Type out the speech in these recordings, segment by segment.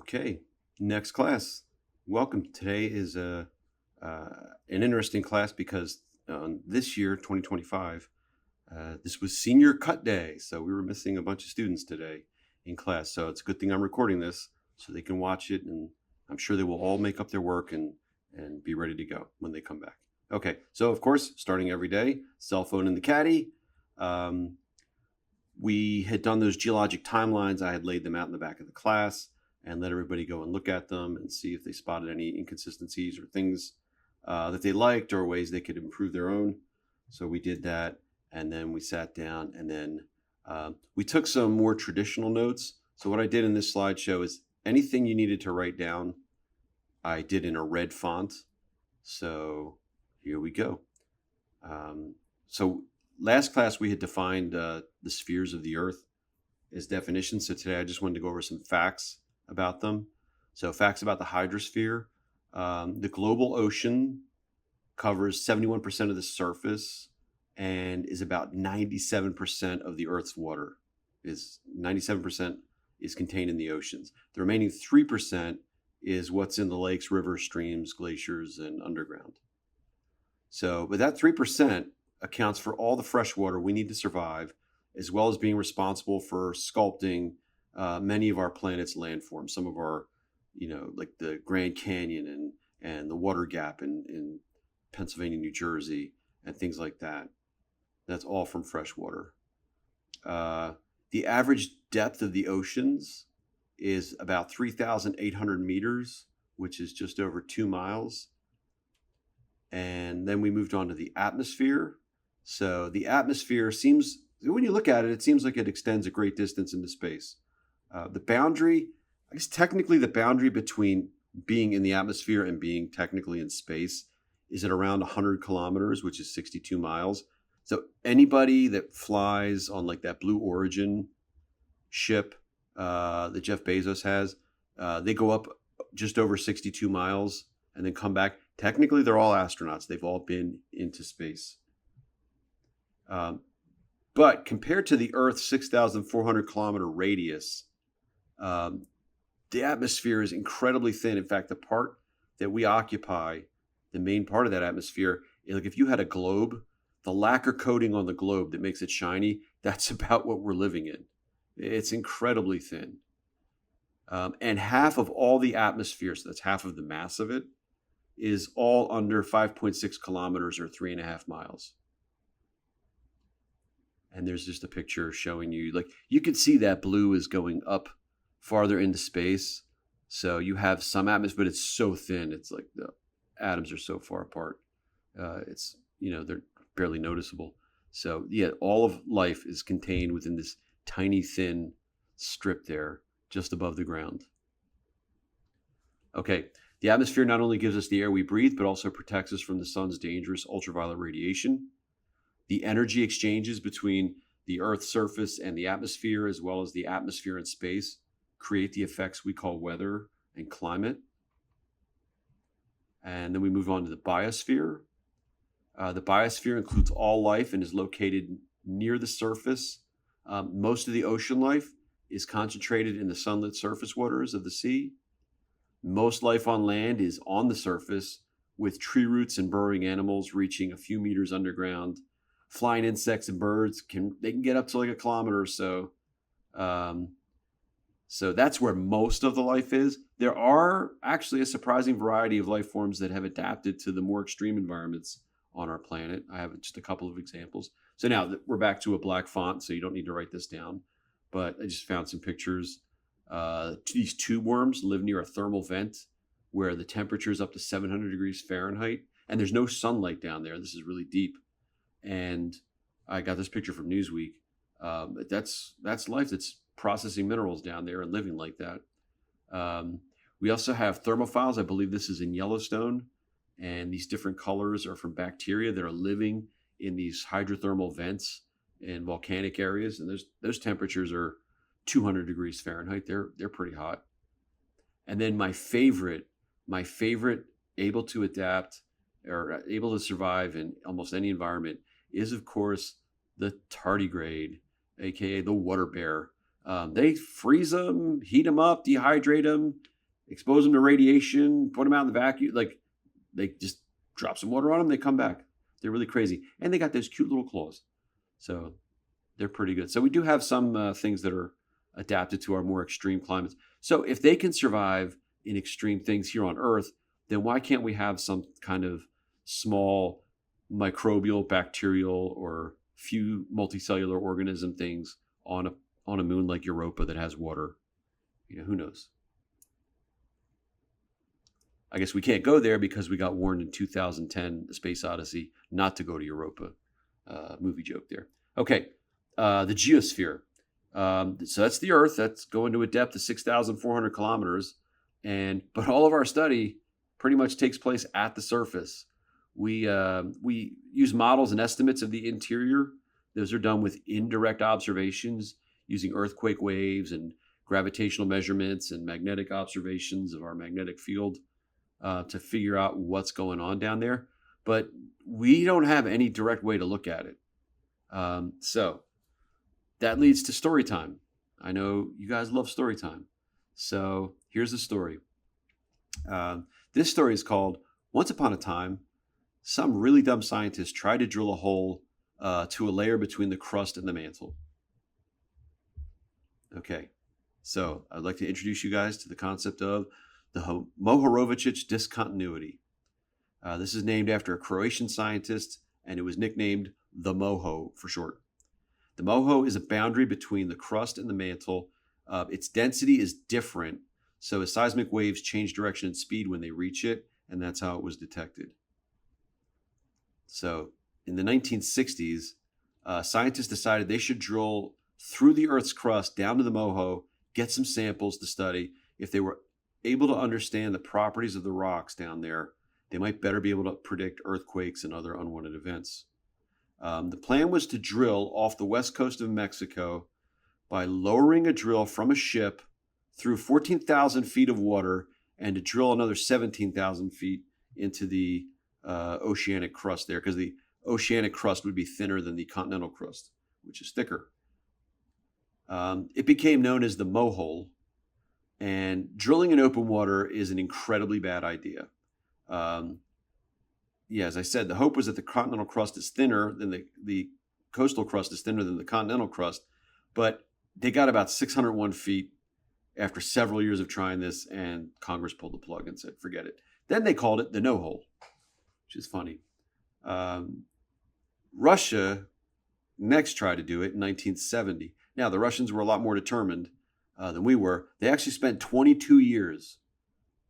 Okay, next class. Welcome. Today is an interesting class because this year, 2025, this was senior cut day. So we were missing a bunch of students today in class. So it's a good thing I'm recording this so they can watch it. And I'm sure they will all make up their work and be ready to go when they come back. Okay, so of course, starting every day, cell phone in the caddy. We had done those geologic timelines. I had laid them out in the back of the class and let everybody go and look at them and see if they spotted any inconsistencies or things that they liked or ways they could improve their own. So we did that, and then we sat down, and then we took some more traditional notes. So what I did in this slideshow is anything you needed to write down, I did in a red font. So here we go. So last class we had defined the spheres of the Earth as definitions. So today I just wanted to go over some facts about them. So facts about the hydrosphere. The global ocean covers 71% of the surface and is about 97% of the Earth's water. 97% is contained in the oceans. The remaining 3% is what's in the lakes, rivers, streams, glaciers, and underground. So, but that 3% accounts for all the fresh water we need to survive, as well as being responsible for sculpting many of our planet's landforms. Some of our, like the Grand Canyon and the Water Gap in Pennsylvania, New Jersey, and things like that. That's all from fresh water. The average depth of the oceans is about 3,800 meters, which is just over 2 miles. And then we moved on to the atmosphere. So the atmosphere seems, when you look at it, it seems like it extends a great distance into space. The boundary, I guess technically the boundary between being in the atmosphere and being technically in space is at around 100 kilometers, which is 62 miles. So anybody that flies on like that Blue Origin ship that Jeff Bezos has, they go up just over 62 miles and then come back. Technically, they're all astronauts. They've all been into space. But compared to the Earth's 6,400 kilometer radius, the atmosphere is incredibly thin. In fact, the part that we occupy, the main part of that atmosphere, like if you had a globe, the lacquer coating on the globe that makes it shiny, that's about what we're living in. It's incredibly thin. And half of all the atmosphere, so that's half of the mass of it, is all under 5.6 kilometers or 3.5 miles. And there's just a picture showing you, like, you can see that blue is going up farther into space. So you have some atmosphere, but it's so thin. It's like the atoms are so far apart. It's, they're barely noticeable. So yeah, all of life is contained within this tiny, thin strip there just above the ground. Okay. The atmosphere not only gives us the air we breathe, but also protects us from the sun's dangerous ultraviolet radiation. The energy exchanges between the Earth's surface and the atmosphere, as well as the atmosphere and space, create the effects we call weather and climate. And then we move on to the biosphere. The biosphere includes all life and is located near the surface. Most of the ocean life is concentrated in the sunlit surface waters of the sea. Most life on land is on the surface, with tree roots and burrowing animals reaching a few meters underground. Flying insects and birds can get up to like a kilometer or so. So that's where most of the life is. There are actually a surprising variety of life forms that have adapted to the more extreme environments on our planet. I have just a couple of examples. So now we're back to a black font, so you don't need to write this down. But I just found some pictures. These tube worms live near a thermal vent where the temperature is up to 700 degrees Fahrenheit, and there's no sunlight down there. This is really deep. And I got this picture from Newsweek. That's life that's processing minerals down there and living like that. We also have thermophiles. I believe this is in Yellowstone. And these different colors are from bacteria that are living in these hydrothermal vents in volcanic areas. And those temperatures are 200 degrees Fahrenheit. They're pretty hot. And then my favorite, able to adapt or able to survive in almost any environment is, of course, the tardigrade, aka the water bear. They freeze them, heat them up, dehydrate them, expose them to radiation, put them out in the vacuum. Like they just drop some water on them, they come back. They're really crazy. And they got those cute little claws. So they're pretty good. So we do have some things that are adapted to our more extreme climates. So if they can survive in extreme things here on Earth, then why can't we have some kind of small microbial, bacterial, or few multicellular organism things on a moon like Europa that has water? Who knows? I guess we can't go there because we got warned in 2010, The Space Odyssey, not to go to Europa. Movie joke there. Okay, the geosphere. So that's the Earth. That's going to a depth of 6,400 kilometers. But all of our study pretty much takes place at the surface. We use models and estimates of the interior. Those are done with indirect observations using earthquake waves and gravitational measurements and magnetic observations of our magnetic field to figure out what's going on down there. But we don't have any direct way to look at it. So that leads to story time. I know you guys love story time. So here's the story. This story is called Once Upon a Time, Some Really Dumb Scientists Tried to Drill a Hole to a Layer Between the Crust and the Mantle. Okay, so I'd like to introduce you guys to the concept of the Mohorovičić discontinuity. This is named after a Croatian scientist, and it was nicknamed the Moho for short. The Moho is a boundary between the crust and the mantle. Its density is different, so seismic waves change direction and speed when they reach it, and that's how it was detected. So in the 1960s, scientists decided they should drill through the Earth's crust down to the Moho, get some samples to study. If they were able to understand the properties of the rocks down there, they might better be able to predict earthquakes and other unwanted events. The plan was to drill off the west coast of Mexico by lowering a drill from a ship through 14,000 feet of water and to drill another 17,000 feet into the oceanic crust there, because the oceanic crust would be thinner than the continental crust, which is thicker. It became known as the Mohole, and drilling in open water is an incredibly bad idea. As I said, the hope was that the continental crust is thinner than the coastal crust is thinner than the continental crust, but they got about 601 feet after several years of trying this, and Congress pulled the plug and said, forget it. Then they called it the no hole, which is funny. Russia next tried to do it in 1970. Now, the Russians were a lot more determined than we were. They actually spent 22 years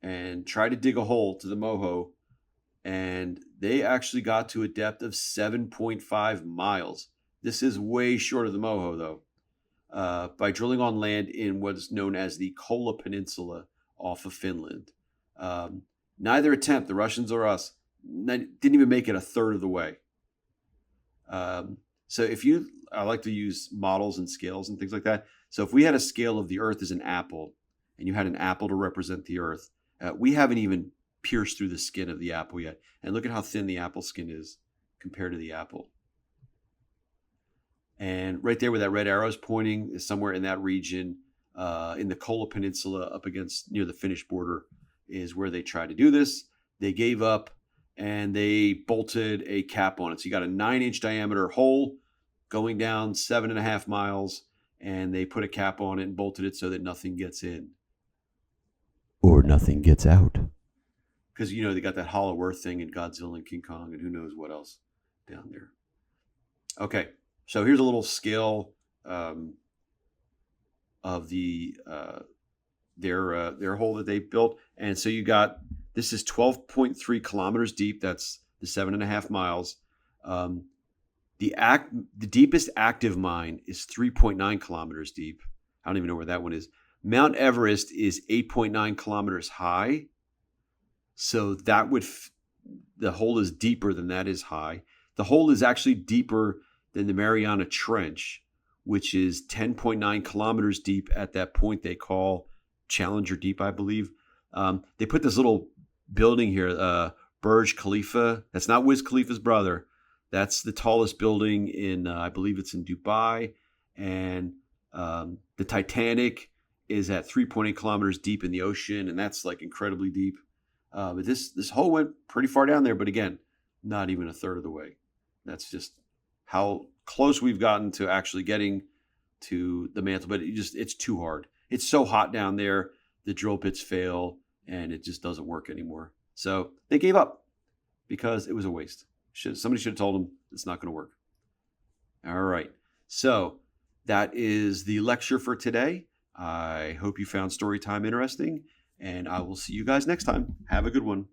and tried to dig a hole to the Moho, and they actually got to a depth of 7.5 miles. This is way short of the Moho, though, by drilling on land in what is known as the Kola Peninsula off of Finland. Neither attempt, the Russians or us, didn't even make it a third of the way. I like to use models and scales and things like that. So if we had a scale of the Earth as an apple, and you had an apple to represent the Earth, we haven't even pierced through the skin of the apple yet. And look at how thin the apple skin is compared to the apple. And right there where that red arrow is pointing is somewhere in that region, in the Kola Peninsula up against near the Finnish border, is where they tried to do this. They gave up and they bolted a cap on it. So you got a 9-inch diameter hole going down 7.5 miles, and they put a cap on it and bolted it so that nothing gets in. Or nothing gets out. Because, they got that Hollow Earth thing in Godzilla and King Kong and who knows what else down there. Okay, so here's a little scale of their hole that they built. And so this is 12.3 kilometers deep. That's the 7.5 miles. The deepest active mine is 3.9 kilometers deep. I don't even know where that one is. Mount Everest is 8.9 kilometers high. So the hole is deeper than that is high. The hole is actually deeper than the Mariana Trench, which is 10.9 kilometers deep at that point they call Challenger Deep, I believe. They put this little building here, Burj Khalifa. That's not Wiz Khalifa's brother. That's the tallest building in, I believe it's in Dubai. And the Titanic is at 3.8 kilometers deep in the ocean, and that's like incredibly deep. But this hole went pretty far down there, but again, not even a third of the way. That's just how close we've gotten to actually getting to the mantle. But it's too hard. It's so hot down there. The drill bits fail, and it just doesn't work anymore. So they gave up because it was a waste. Somebody should have told them it's not going to work. All right. So that is the lecture for today. I hope you found story time interesting, and I will see you guys next time. Have a good one.